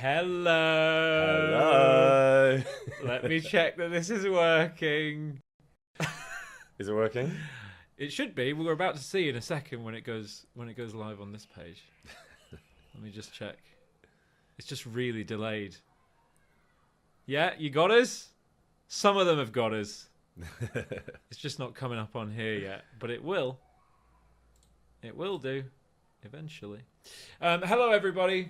Hello. Let me check that this is working. Is it working? It should be. We're about to see in a second when it goes live on this page. Let me just check. It's just really delayed. Yeah, you got us? Some of them have got us. It's just not coming up on here yet, but it will. It will do eventually. Hello everybody.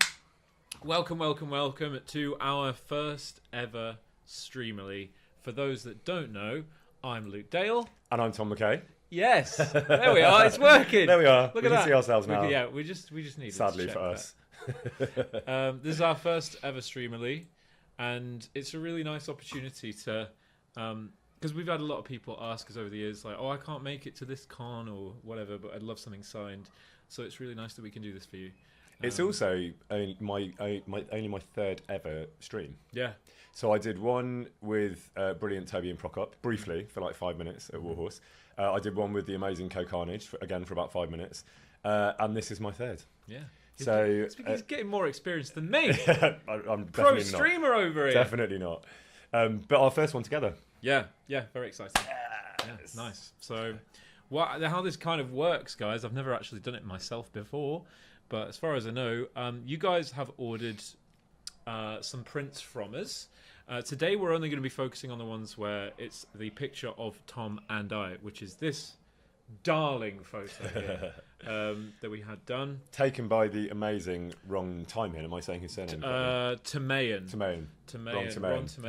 Welcome to our first ever Streamily. For those that don't know, I'm Luke Dale. And I'm Tom McKay. Yes, there we are. It's working. There we are. Look we at can that. see ourselves now. We just need. Sadly to check for us. This is our first ever Streamily, and it's a really nice opportunity to, because we've had a lot of people ask us over the years, like, "Oh, I can't make it to this con or whatever, but I'd love something signed." So it's really nice that we can do this for you. It's also only my third ever stream. Yeah. So I did one with brilliant Toby and Prokop, briefly, for like 5 minutes at Warhorse. I did one with the amazing Co Carnage, for about 5 minutes. And this is my third. Yeah. So He's getting more experience than me. I'm Pro definitely streamer not. over here. Definitely not. But our first one together. Yeah, very exciting. Yeah, nice. So how this kind of works, guys, I've never actually done it myself before. But as far as I know, you guys have ordered some prints from us. Today we're only going to be focusing on the ones where it's the picture of Tom and I, which is this darling photo here, that we had done. Taken by the amazing Ron Timehin. Am I saying his surname? Tamayan. Ron Tamayan.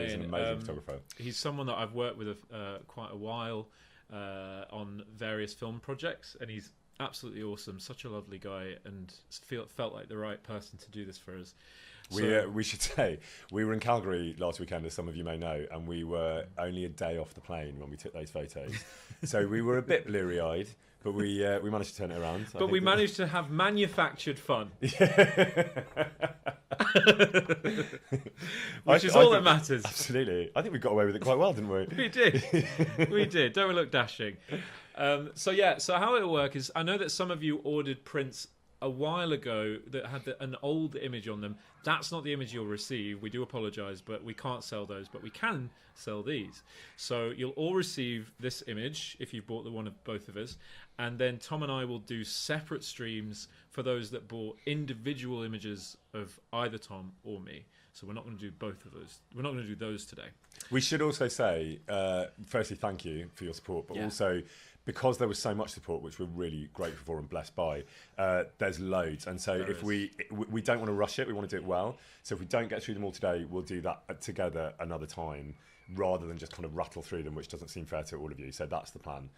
He's an amazing photographer. He's someone that I've worked with quite a while on various film projects, and he's absolutely awesome. Such a lovely guy, and felt like the right person to do this for us. We should say we were in Calgary last weekend, as some of you may know, and we were only a day off the plane when we took those photos. So we were a bit bleary-eyed, but we managed to turn it around. But we managed to have manufactured fun, which is all that matters. Absolutely, I think we got away with it quite well, didn't we? We did. Don't we look dashing? So how it'll work is, I know that some of you ordered prints a while ago that had an old image on them. That's not the image you'll receive. We do apologise, but we can't sell those, but we can sell these. So you'll all receive this image if you've bought the one of both of us, and then Tom and I will do separate streams for those that bought individual images of either Tom or me. So we're not going to do both of those. We're not going to do those today. We should also say, firstly, thank you for your support, but also, because there was so much support, which we're really grateful for and blessed by, there's loads. And so if we don't want to rush it, we want to do it well. So if we don't get through them all today, we'll do that together another time, rather than just kind of rattle through them, which doesn't seem fair to all of you. So that's the plan.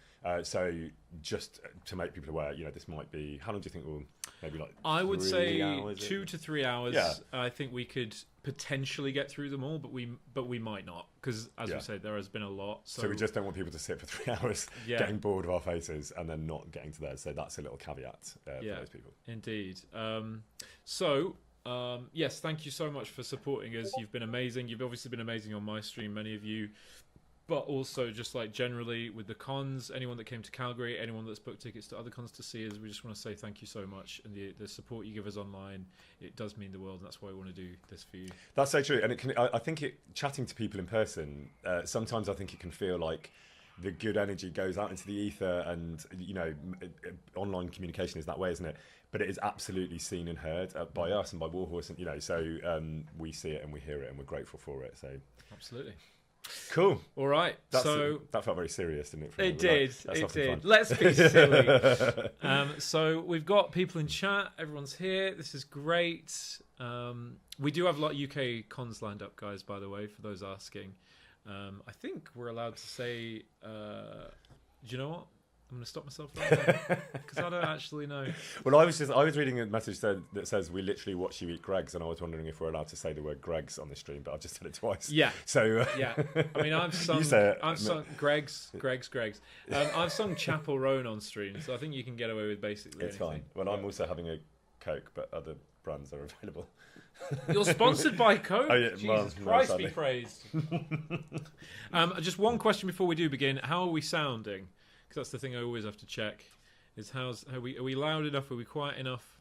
So just to make people aware, this might be, how long do you think we'll, maybe like I would 3 say hours, 2 to 3 hours. Yeah. I think we could potentially get through them all, but we might not, because as we said, there has been a lot. So we just don't want people to sit for 3 hours getting bored of our faces and then not getting to theirs. So that's a little caveat for those people. Indeed. Yes, thank you so much for supporting us. You've been amazing. You've obviously been amazing on my stream, many of you, but also just like generally with the cons, anyone that came to Calgary, anyone that's booked tickets to other cons to see us, we just want to say thank you so much. And the support you give us online, it does mean the world, and that's why we want to do this for you. That's so true. And I think chatting to people in person, sometimes I think it can feel like the good energy goes out into the ether, and online communication is that way, isn't it? But it is absolutely seen and heard by us and by Warhorse, and so we see it and we hear it, and we're grateful for it. So absolutely. Cool. All right. That felt very serious, didn't it? It did. Let's be silly. So we've got people in chat. Everyone's here. This is great. We do have a lot of UK cons lined up, guys, by the way, for those asking. I think we're allowed to say, do you know what? I'm going to stop myself because I don't actually know. Well, I was reading a message that says we literally watch you eat Greggs, and I was wondering if we're allowed to say the word Greggs on the stream, but I've just said it twice. Yeah. So yeah. I mean, I've sung Greggs. I've sung Chapel Roan on stream, so I think you can get away with basically it's anything. Fine. Well, I'm also having a Coke, but other brands are available. You're sponsored by Coke? Oh, yeah. Jesus Christ be praised. Just one question before we do begin. How are we sounding? Because that's the thing I always have to check. Is are we loud enough? Are we quiet enough?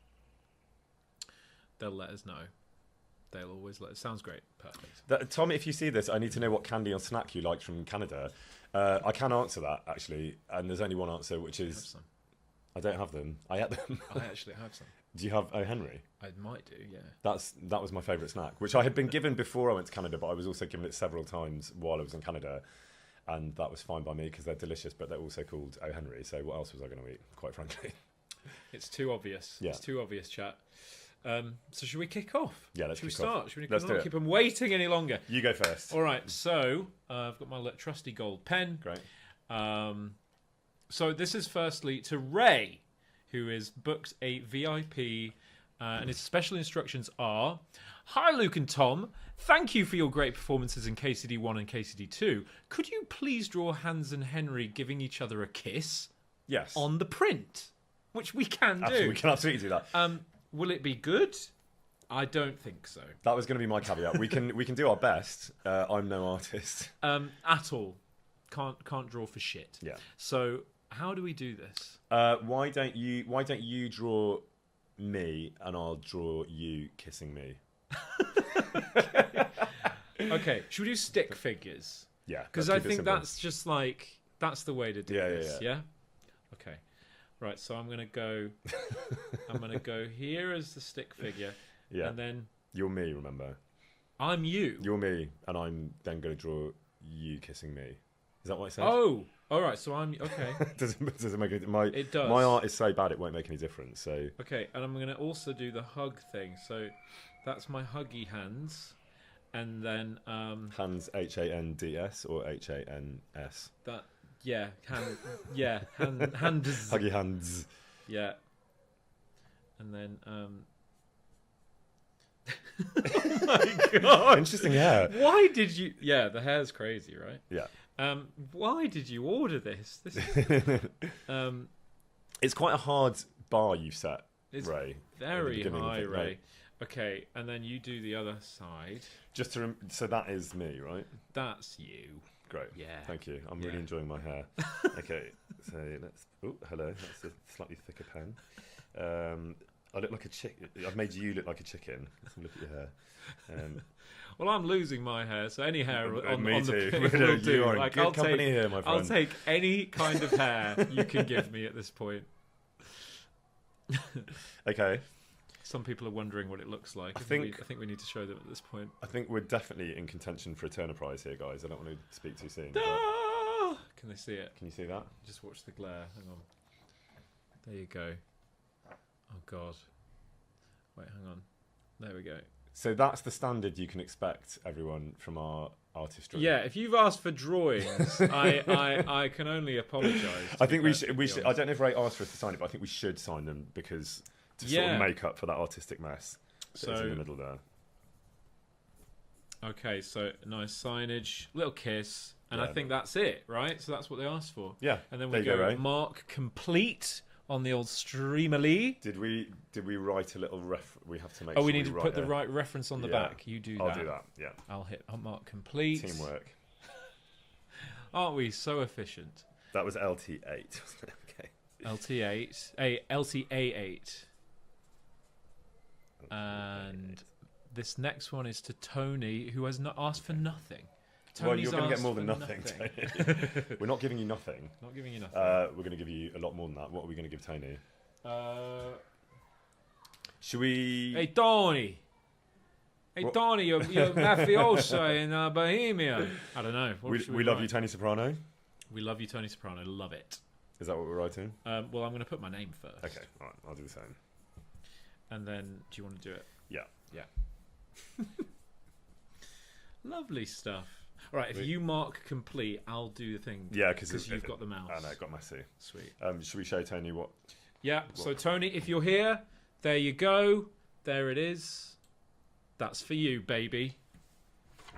They'll let us know. they'll always let. It sounds great. Perfect. Tommy, if you see this, I need to know what candy or snack you liked from Canada. I can answer that actually, and there's only one answer, which is I don't have them. I ate them. I actually have some. Do you have O. Henry? I might do, yeah. That was my favourite snack, which I had been given before I went to Canada, but I was also given it several times while I was in Canada, and that was fine by me because they're delicious, but they're also called O. Henry. So what else was I going to eat? Quite frankly, it's too obvious. Yeah. It's too obvious, chat. So should we kick off? Yeah, let's Should we kick off. start? Should we Let's do not it. keep them waiting any longer? You go first. All right. So I've got my trusty gold pen. Great. So this is firstly to Ray, who is booked a VIP, and his special instructions are: Hi, Luke and Tom. Thank you for your great performances in KCD1 and KCD2. Could you please draw Hans and Henry giving each other a kiss? Yes. On the print, which we can do. Absolutely, we can absolutely do that. Will it be good? I don't think so. That was going to be my caveat. We can do our best. I'm no artist. At all. Can't draw for shit. Yeah. So how do we do this? Why don't you draw me and I'll draw you kissing me? Okay. Should we do stick figures? Yeah. Because I think that's just like that's the way to do this. Yeah. Okay. Right. So I'm gonna go. I'm gonna go here as the stick figure. Yeah. And then you're me. Remember. I'm you. You're me, and I'm then going to draw you kissing me. Is that what I said? Oh. All right. So I'm okay. does it make any? It does. My art is so bad it won't make any difference. So. Okay, and I'm gonna also do the hug thing. So that's my huggy hands, and then Hands Hands or HANS. that hands. Huggy hands. Yeah. And then oh my god. Interesting hair. Why did you the hair's crazy, right? Yeah. Why did you order this? This is, it's quite a hard bar you've set, it's Ray. very high, Ray. Ray. Okay, and then you do the other side. Just to so that is me, right? That's you. Great. Yeah. Thank you. I'm really enjoying my hair. Okay, so let's. Oh, hello. That's a slightly thicker pen. I look like a chicken. I've made you look like a chicken. Let's look at your hair. Well, I'm losing my hair, so any hair on me the too. pic will do. You are in Like, good company here, my friend. I'll take any kind of hair you can give me at this point. Okay. Some people are wondering what it looks like. I think we need to show them at this point. I think we're definitely in contention for a Turner Prize here, guys. I don't want to speak too soon. Ah! Can they see it? Can you see that? Just watch the glare. Hang on. There you go. Oh God. Wait, hang on. There we go. So that's the standard you can expect, everyone, from our artistry. Yeah, if you've asked for drawings, I can only apologise. I think we should. I don't know if Ray asked for us to sign it, but I think we should sign them because to sort of make up for that artistic mess that is in the middle there. Okay, so nice signage, little kiss, and I think that's it, right? So that's what they asked for. Yeah. And then we go mark complete on the old Streamily. Did we write a little we have to make. Oh, we need to put the right reference on the back. You do that. I'll do that. Yeah. I'll hit mark complete. Teamwork. Aren't we so efficient? That was LT8, wasn't it? Okay. LT8, LTA8, and this next one is to Tony, who has not asked for nothing. Well, you're going to get more than nothing, Tony. We're not giving you nothing. Not giving you nothing. We're going to give you a lot more than that. What are we going to give Tony? Should we... Hey, Tony! Hey, what? Tony, you're mafioso in Bohemia. I don't know. We love you, Tony Soprano. We love you, Tony Soprano. Love it. Is that what we're writing? Well, I'm going to put my name first. Okay, all right. I'll do the same. And then, do you want to do it? Yeah. Yeah. Lovely stuff. All right, if you mark complete, I'll do the thing. Yeah, because you've got the mouse. I know, got messy. Sweet. Should we show Tony what? Yeah. So Tony, if you're here, there you go. There it is. That's for you, baby.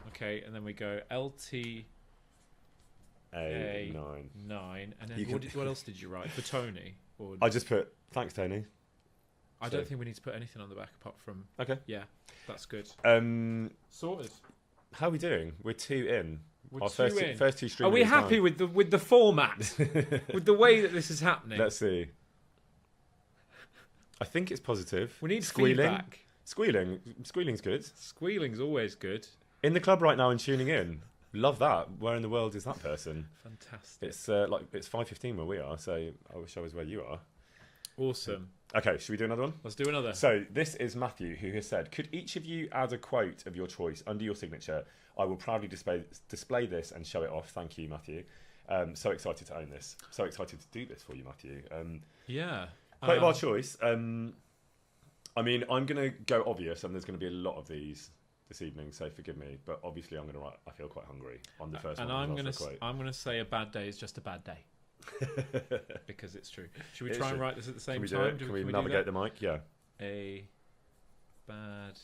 Okay, and then we go LT A9, and then what else did you write for Tony? Or I just put thanks, Tony. I don't think we need to put anything on the back apart from. Okay. Yeah, that's good. Sorted. How are we doing? We're 2 in. We're first two streams. Are we happy with the format? With the way that this is happening? Let's see. I think it's positive. We need squealing. feedback. Squealing's good. Squealing's always good. In the club right now and tuning in. Love that. Where in the world is that person? Fantastic. It's it's 5:15 where we are, so I wish I was where you are. Awesome. Okay, should we do another one? Let's do another. So this is Matthew, who has said, could each of you add a quote of your choice under your signature? I will proudly display this and show it off. Thank you, Matthew. So excited to own this. So excited to do this for you, Matthew. Yeah. Quote of our choice. I mean, I'm going to go obvious, and there's going to be a lot of these this evening, so forgive me. But obviously, I'm going to write, I feel quite hungry on the first one. And I'm going to say a bad day is just a bad day. Because it's true. Should we try and write this at the same time? Can we navigate the mic? Yeah. A bad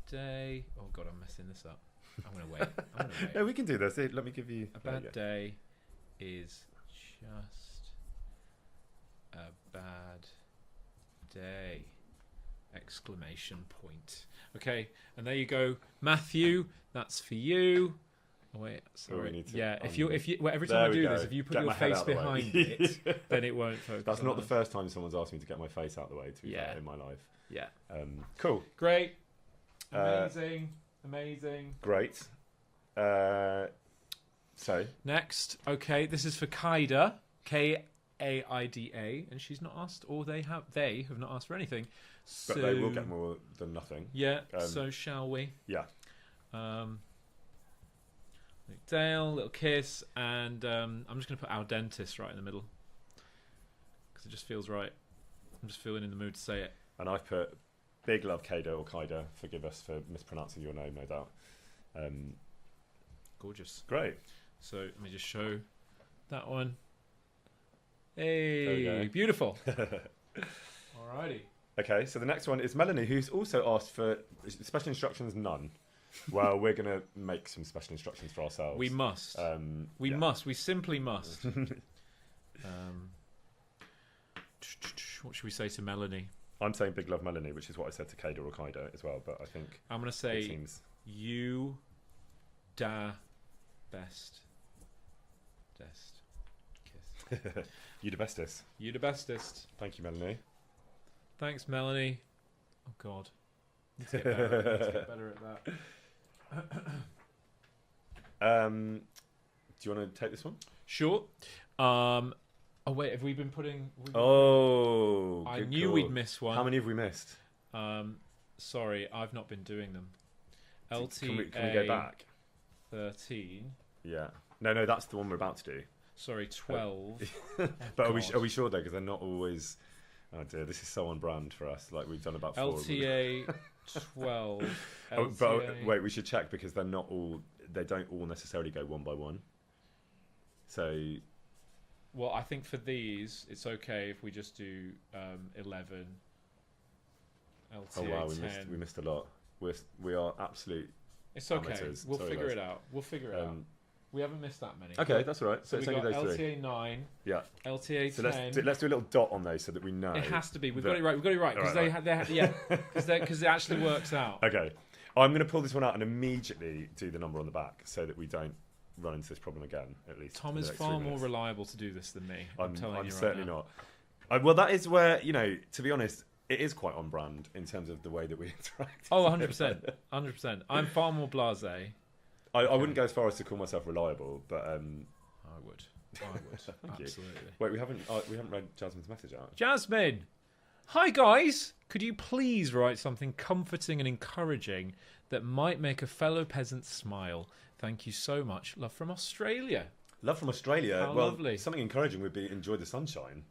day. Oh God, I'm messing this up. I'm gonna wait. No, we can do this. Let me give you a bad day is just a bad day! Exclamation point. Okay, and there you go, Matthew. That's for you. Oh, wait, sorry. If you every time I do this, if you put your face behind it, then it won't focus. That's not the first time someone's asked me to get my face out of the way. In my life. Yeah. Cool. Great. Amazing. Great. So next, okay, this is for Kaida, Kaida, and she's not asked, or they have not asked for anything. But they will get more than nothing. Yeah. So shall we? Yeah. Dale, little kiss, and I'm just going to put our dentist right in the middle because it just feels right. I'm just feeling in the mood to say it. And I've put big love, Kaida or Kaida. Forgive us for mispronouncing your name, no doubt. Gorgeous. Great. So let me just show that one. Hey, beautiful. Alrighty. Okay, so the next one is Melanie, who's also asked for special instructions, none. Well, we're going to make some special instructions for ourselves. We must. We must. We simply must. What should we say to Melanie? I'm saying big love, Melanie, which is what I said to Kaida or Kaida as well. But I think I'm going to say you da best. Kiss. You the bestest. You the bestest. Thank you, Melanie. Thanks, Melanie. Oh God. Let's get better at that. Do you want to take this one? Sure. Oh wait, have we been putting? I knew we'd miss one. How many have we missed? Sorry, I've not been doing them. LTA. Can we go back? 13. Yeah. No, that's the one we're about to do. Sorry, 12. But are we sure though? Because they're not always. Oh dear, this is so on brand for us. Like we've done about 4. LTA 12. LTA... But wait, we should check because they're not all. They don't all necessarily go one by one. So. Well, I think for these, it's okay if we just do 11. LTA 10. Wow, we missed a lot. We are absolute. It's okay. Amateurs. We'll figure it out. We haven't missed that many. Okay, that's all right. So we've it's only got those LTA 3. 9. Yeah. LTA 10. So let's do a little dot on those so that we know. It has to be. We've got it right. Because because it actually works out. Okay. I'm going to pull this one out and immediately do the number on the back so that we don't run into this problem again. At least Tom is far more reliable to do this than me. I'm telling you right certainly now. not. Well, that is where to be honest, it is quite on brand in terms of the way that we interact. Oh, 100%. 100%. I'm far more blasé. I wouldn't go as far as to call myself reliable, but I would. Absolutely. Wait, we haven't read Jasmine's message out. Jasmine, hi guys. Could you please write something comforting and encouraging that might make a fellow peasant smile? Thank you so much. Love from Australia. Love from Australia. How lovely. Something encouraging would be enjoy the sunshine.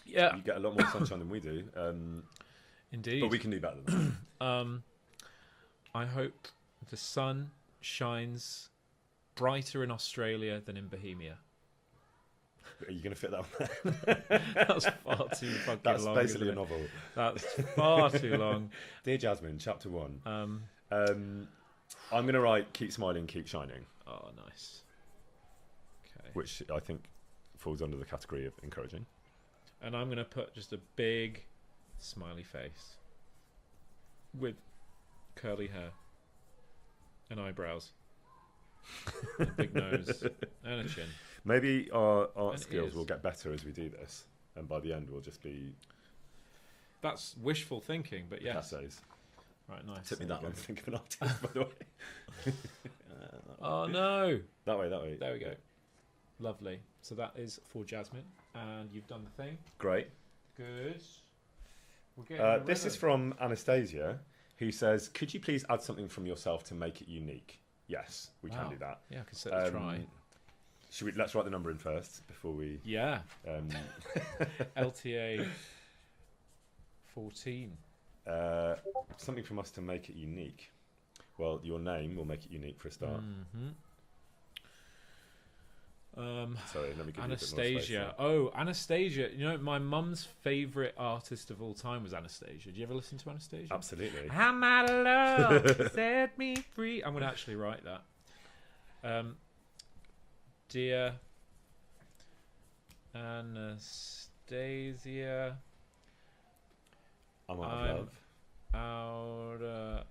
Yeah, you get a lot more sunshine than we do. Indeed, but we can do better than that. I hope the sun shines brighter in Australia than in Bohemia. Are you going to fit that one? That's far too fucking long. That's basically a novel. That's far too long. Dear Jasmine, chapter 1. I'm going to write keep smiling, keep shining. Oh, nice. Okay. Which I think falls under the category of encouraging. And I'm going to put just a big smiley face with curly hair and eyebrows and a big nose and a chin. Maybe our art skills will get better as we do this, and by the end we'll just be... That's wishful thinking, but yes. Essays. Right, nice. Took me that long to think of an artist, by the way. Oh no! That way. There we go. Lovely. So that is for Jasmine, and you've done the thing. Great. Good. We're getting this is from Anastasia, who says, "Could you please add something from yourself to make it unique?" Yes, we can do that. Yeah, I can certainly try. Let's write the number in first before we. Yeah. LTA 14. Something from us to make it unique. Well, your name will make it unique for a start. Sorry, let me give Anastasia. Oh, Anastasia. You know, my mum's favourite artist of all time was Anastasia. Did you ever listen to Anastasia? Absolutely. I'm out of love, set me free. I'm going to actually write that. Dear Anastasia, I'm out of love. Out of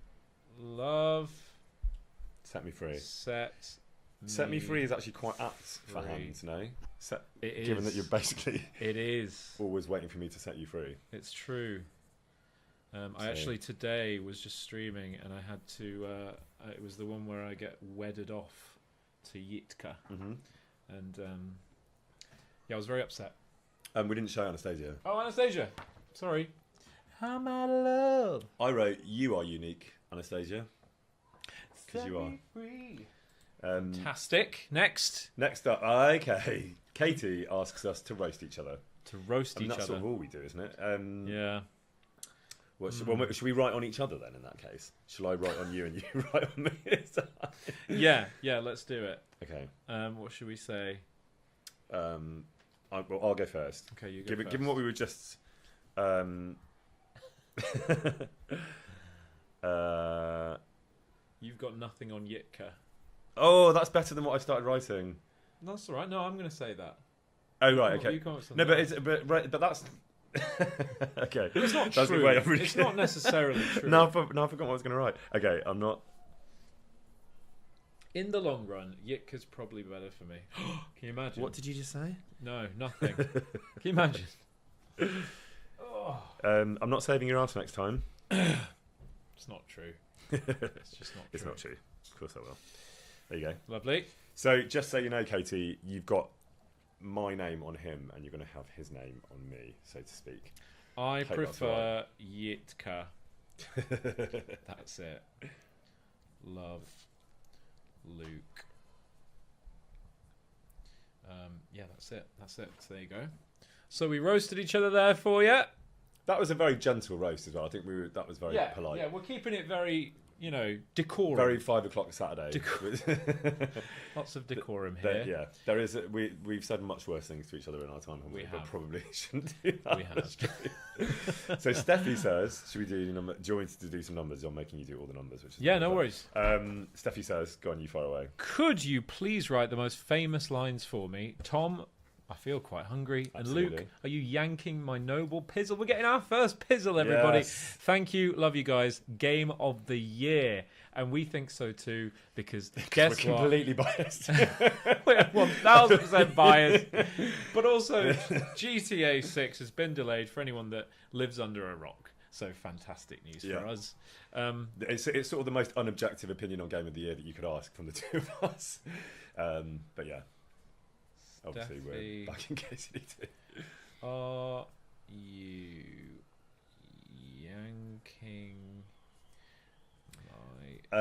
love. Set me free. Set me free is actually quite apt for hands, no? Given that you're basically always waiting for me to set you free. It's true. I actually today was just streaming and I had to. It was the one where I get wedded off to Yitka, and I was very upset. We didn't show Anastasia. Oh, Anastasia, sorry. I'm out of love. I wrote, "You are unique, Anastasia," because you are. Free. Fantastic. Next up, okay. Katie asks us to roast each other. To roast each that's other. That's sort of all we do, isn't it? Yeah. Should we write on each other then? In that case, shall I write on you and you write on me? Yeah. Let's do it. Okay. What should we say? I'll go first. Okay, you go first. Given what we were just. You've got nothing on Yitka. Oh, that's better than what I started writing. That's all right. No, I'm going to say that. Oh right, okay. No, but that's okay. But it's not true. It's not necessarily true. Now I forgot what I was going to write. Okay, I'm not. In the long run, Yitka's probably better for me. Can you imagine? What did you just say? No, nothing. Can you imagine? I'm not saving your ass next time. It's not true. It's just not true. It's not true. Of course I will. There you go. Lovely. So just so you know, Katie, you've got my name on him and you're going to have his name on me, so to speak. I prefer Yitka. That's it. Love Luke. That's it. So there you go. So we roasted each other there for you. That was a very gentle roast as well. I think that was very polite. Yeah, we're keeping it very, decorum. Very 5 o'clock Saturday. Lots of decorum here. There is. We've said much worse things to each other in our time, haven't we? But probably shouldn't do that. We have. So Steffi says, should we do do you want me to do some numbers? I'm making you do all the numbers. Which is no worries. Steffi says, go on, you fire away. Could you please write the most famous lines for me? Tom, I feel quite hungry. Absolutely. And Luke, are you yanking my noble pizzle? We're getting our first pizzle, everybody. Yes. Thank you. Love you guys. Game of the year. And we think so too, because guess we're completely biased. We're 1000% biased. But also, GTA 6 has been delayed for anyone that lives under a rock. So fantastic news for us. It's sort of the most unobjective opinion on Game of the Year that you could ask from the two of us. But yeah. Obviously, we're back in KCD2. Are you yanking my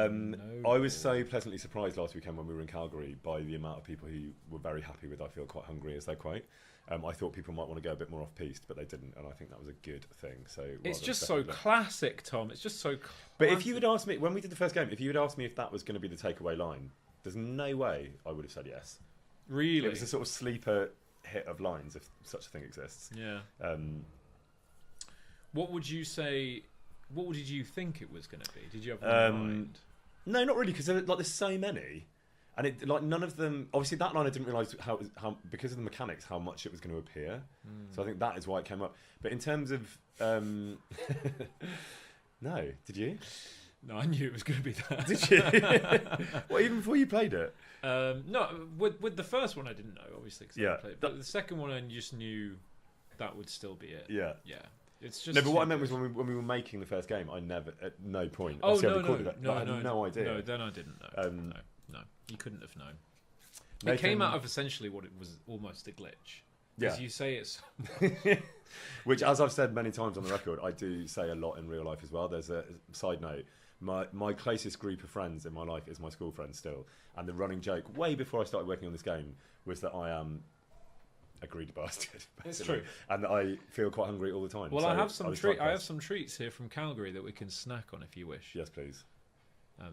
I was so pleasantly surprised last weekend when we were in Calgary by the amount of people who were very happy with "I feel quite hungry" as their quote. I thought people might want to go a bit more off-piste, but they didn't, and I think that was a good thing. So it's just so classic, Tom. It's just so classic. But if you had asked me, when we did the first game, if you had asked me if that was going to be the takeaway line, there's no way I would have said yes. Really? It was a sort of sleeper hit of lines, if such a thing exists. Yeah. What would you say? What did you think it was going to be? Did you have one in mind? No, not really, because there's so many, and none of them. Obviously, that line I didn't realise how because of the mechanics how much it was going to appear. So I think that is why it came up. But in terms of no, did you? No, I knew it was going to be that. Did you? Well, even before you played it? No, with the first one I didn't know, obviously. Cause I played it. But the second one I just knew that would still be it. Yeah. Yeah. It's just no, but what I meant was when we were making the first game, I never, at no point. Oh, obviously no, I recorded it, but I had no idea. No, then I didn't know. No, you couldn't have known. Nathan, it came out of essentially what it was almost a glitch. Yeah. As you say it's... Which, as I've said many times on the record, I do say a lot in real life as well. There's a side note. My closest group of friends in my life is my school friends still. And the running joke, way before I started working on this game, was that I am a greedy bastard. It's true. And that I feel quite hungry all the time. Well, so I have some treats here from Calgary that we can snack on if you wish. Yes, please.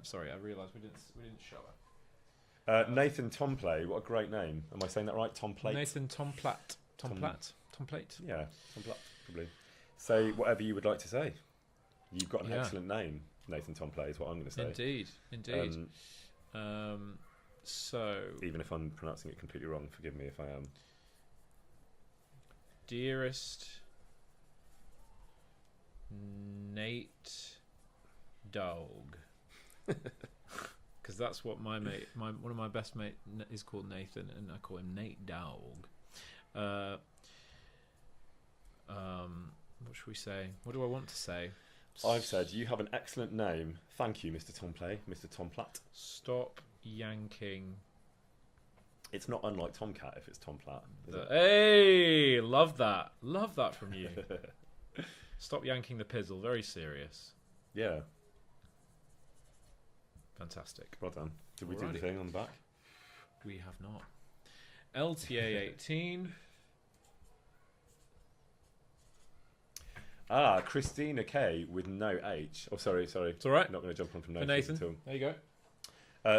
Sorry, I realised we didn't show it. Nathan Tomplay, what a great name. Am I saying that right? Tomplate? Nathan Tomplate. Tomplate? Yeah, Tomplate, probably. Say whatever you would like to say. You've got an excellent name, Nathan Tomplay, is what I'm going to say. Indeed. So... Even if I'm pronouncing it completely wrong, forgive me if I am. Dearest Nate Dog. Because that's what my mate, one of my best mate is called Nathan, and I call him Nate Dog. What should we say? What do I want to say? I've said you have an excellent name. Thank you, Mr. Tomplay, Mr. Tomplat. Stop yanking. It's not unlike Tomcat if it's Tomplat. Hey, love that from you. Stop yanking the pizzle. Very serious. Yeah. Fantastic. Well done. Did we do the thing on the back? We have not. LTA 18. Christina K with no H. Oh, sorry. It's all right. Not going to jump on from Nathan. Nathan. There you go.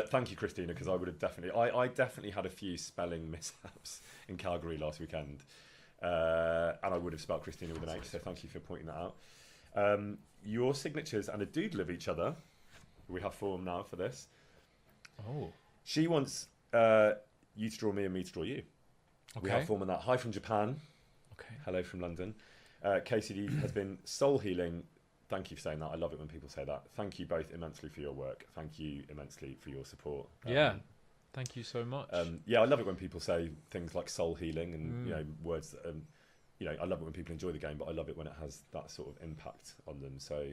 Thank you, Christina, because I would have definitely... I definitely had a few spelling mishaps in Calgary last weekend. And I would have spelled Christina with an H, so thank you for pointing that out. Your signatures and a doodle of each other. We have form now for this. Oh. She wants you to draw me and me to draw you. Okay. We have form on that. Hi from Japan. Okay. Hello from London. KCD has been soul healing. Thank you for saying that. I love it when people say that. Thank you both immensely for your work. Thank you immensely for your support. Thank you so much. I love it when people say things like soul healing and words that, I love it when people enjoy the game, but I love it when it has that sort of impact on them. So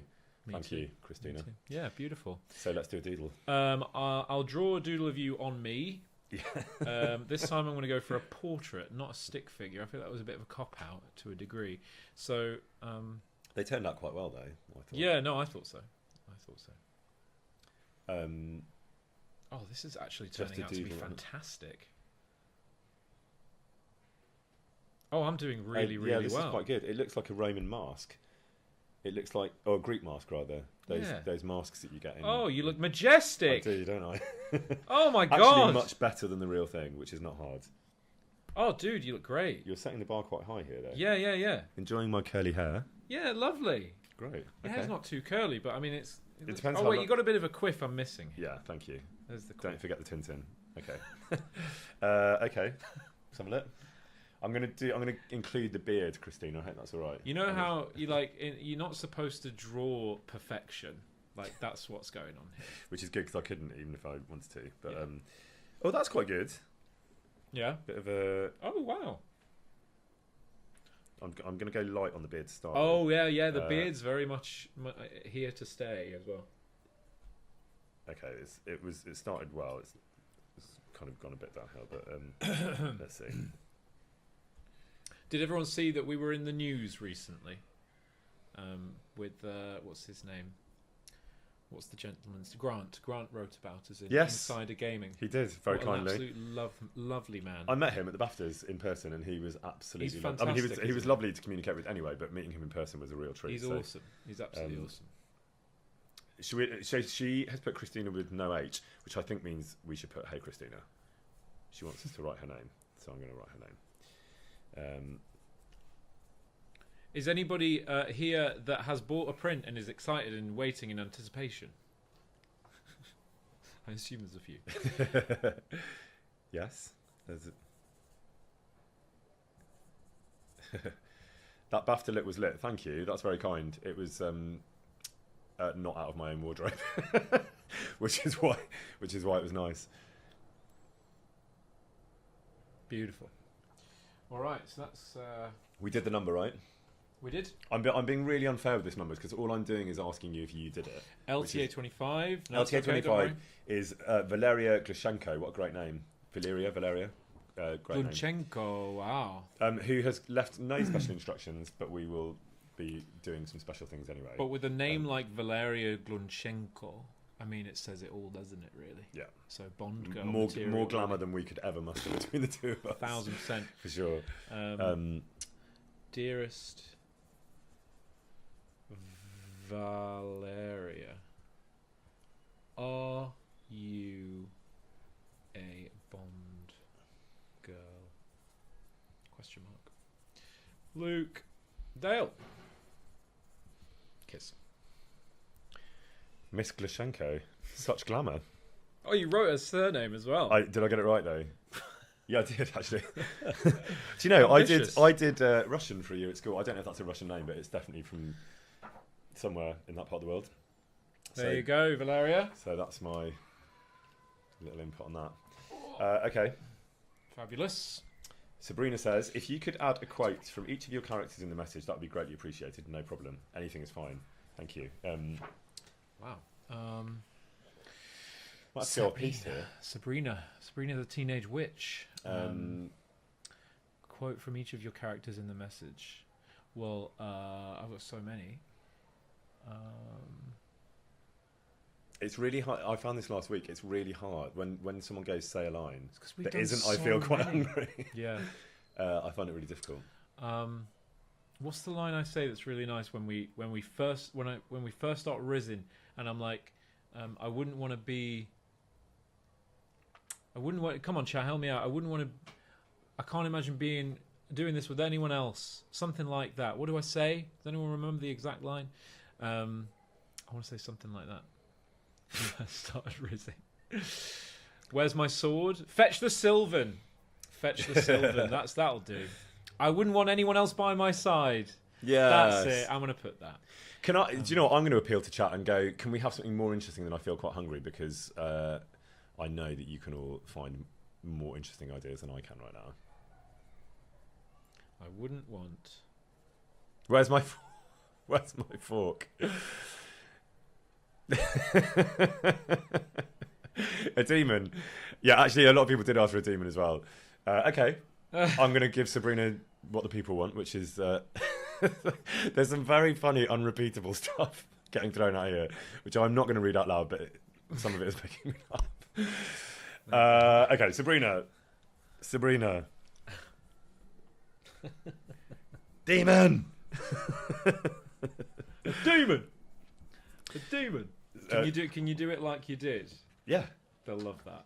thank you, Christina. Yeah, beautiful. So let's do a doodle. I'll draw a doodle of you on me. Yeah. This time I'm going to go for a portrait, not a stick figure. I feel that was a bit of a cop out to a degree. So they turned out quite well, though. I thought. Yeah, no, I thought so. This is actually turning out to be fantastic. Oh, I'm doing really well. Yeah, this is quite good. It looks like a Roman mask. It looks like, a Greek mask rather. Those masks that you get in. Oh, you look majestic. I do, don't I? Oh my god! Actually, much better than the real thing, which is not hard. Oh, dude, you look great. You're setting the bar quite high here, though. Yeah. Enjoying my curly hair. Yeah, lovely. Great. Your hair's not too curly, but I mean, it depends. Oh wait, you got a bit of a quiff. I'm missing. Yeah, thank you. There's the quiff. Don't forget the Tintin. Okay. Okay. Let's have a look. I'm gonna include the beard, Christina. I hope that's all right. You know how you're not supposed to draw perfection. Like that's what's going on here. Which is good because I couldn't even if I wanted to. But that's quite good. Yeah. Bit of a. Oh wow. I'm gonna go light on the beard to start. Oh with. Yeah. The beard's very much here to stay as well. Okay, it started well. It's kind of gone a bit downhill, but let's see. Did everyone see that we were in the news recently? With what's his name? What's the gentleman's Grant? Grant wrote about us in Insider Gaming. He did very kindly. An absolute lovely man. I met him at the BAFTAs in person, and he was absolutely. He's fantastic. I mean, he was lovely to communicate with anyway, but meeting him in person was a real treat. He's awesome. He's absolutely awesome. She has put Christina with no H, which I think means we should put Hey Christina. She wants us to write her name, so I'm going to write her name. Is anybody here that has bought a print and is excited and waiting in anticipation? I assume there's a few. Yes. There's that BAFTA lit was lit. Thank you. That's very kind. It was not out of my own wardrobe, which is why it was nice. Beautiful. All right, so that's. We did the number right. We did. I'm being really unfair with this numbers because all I'm doing is asking you if you did it. LTA 25. No, LTA 25 is Valeria Glushenko. What a great name. Valeria. Great Glunchenko, wow. Who has left no special instructions, but we will be doing some special things anyway. But with a name like Valeria Glunchenko, I mean, it says it all, doesn't it, really? Yeah. So Bond girl more glamour than we could ever muster between the two of us. 1,000%. For sure. Dearest Valeria, are you a Bond girl? Question mark. Luke Dale. Kiss. Miss Glushenko. Such glamour. Oh, you wrote her surname as well. Did I get it right though? Yeah, I did actually. Do you know, Ambitious. I did Russian for a year at school. I don't know if that's a Russian name, but it's definitely from somewhere in that part of the world. There you go, Valeria. So that's my little input on that. Okay. Fabulous. Sabrina says, if you could add a quote from each of your characters in the message, that would be greatly appreciated. No problem. Anything is fine. Thank you. Wow. Let's go a piece here. Sabrina the Teenage Witch. Quote from each of your characters in the message. Well, I've got so many. It's really hard. I found this last week. It's really hard when someone goes say a line that isn't. So I feel quite hungry. Yeah. I find it really difficult. What's the line I say that's really nice when we first start Risen, and I'm like, I wouldn't want. Come on, chat, help me out. I can't imagine doing this with anyone else. Something like that. What do I say? Does anyone remember the exact line? I want to say something like that. I started Risen. Where's my sword? Fetch the Sylvan. Fetch the Sylvan. That'll do. I wouldn't want anyone else by my side. Yeah, that's it. I'm going to put that. Can I? Do you know what? I'm going to appeal to chat and go. Can we have something more interesting than I feel quite hungry? Because I know that you can all find more interesting ideas than I can right now. I wouldn't want. Where's my fork? A demon. Yeah, actually, a lot of people did ask for a demon as well. Okay, I'm going to give Sabrina what the people want, which is there's some very funny, unrepeatable stuff getting thrown out here, which I'm not going to read out loud, but some of it is making me laugh. Okay, Sabrina. Demon. A demon. Can you do it like you did? Yeah. They'll love that.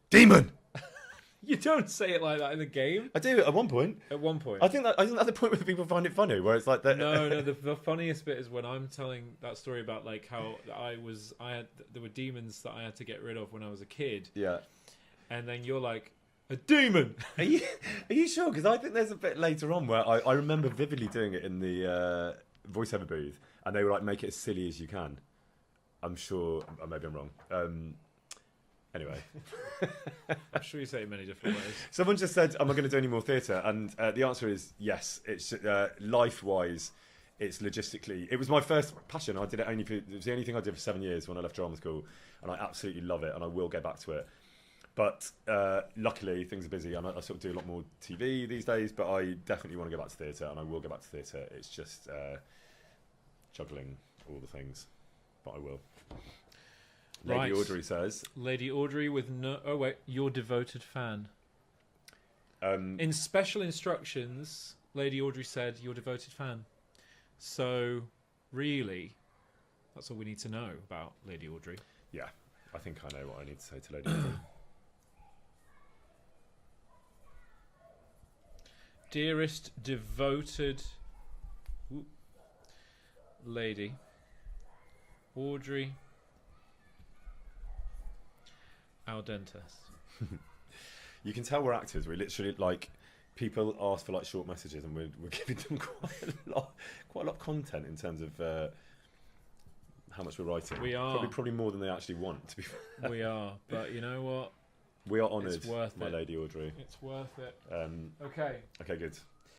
Demon. You don't say it like that in the game. I do at one point. At one point. I think that's the point where people find it funny, where it's like that. No. The funniest bit is when I'm telling that story about like how there were demons that I had to get rid of when I was a kid. Yeah. And then you're like, a demon. Are you sure? Because I think there's a bit later on where I remember vividly doing it in the voiceover booth, and they were like, make it as silly as you can. I'm sure. Maybe I'm wrong. Anyway. I'm sure you say it many different ways. Someone just said, am I going to do any more theatre? And the answer is yes. It's life-wise, it's logistically. It was my first passion. I did it it was the only thing I did for 7 years when I left drama school, and I absolutely love it, and I will go back to it. But luckily, things are busy, and I sort of do a lot more TV these days, but I definitely want to go back to theatre, and I will go back to theatre. It's just juggling all the things, but I will. Lady Audrey says... Lady Audrey with no... Oh, wait. Your devoted fan. In special instructions, Lady Audrey said, your devoted fan. So, really, that's all we need to know about Lady Audrey. Yeah. I think I know what I need to say to Lady Audrey. Dearest devoted... Lady Audrey... Al dentes. You can tell we're actors. We literally people ask for short messages, and we're giving them quite a lot of content in terms of how much we're writing. We are probably more than they actually want. To be fair. We are, but you know what? We are honoured, it's worth my it. Lady Audrey. It's worth it. Okay, good.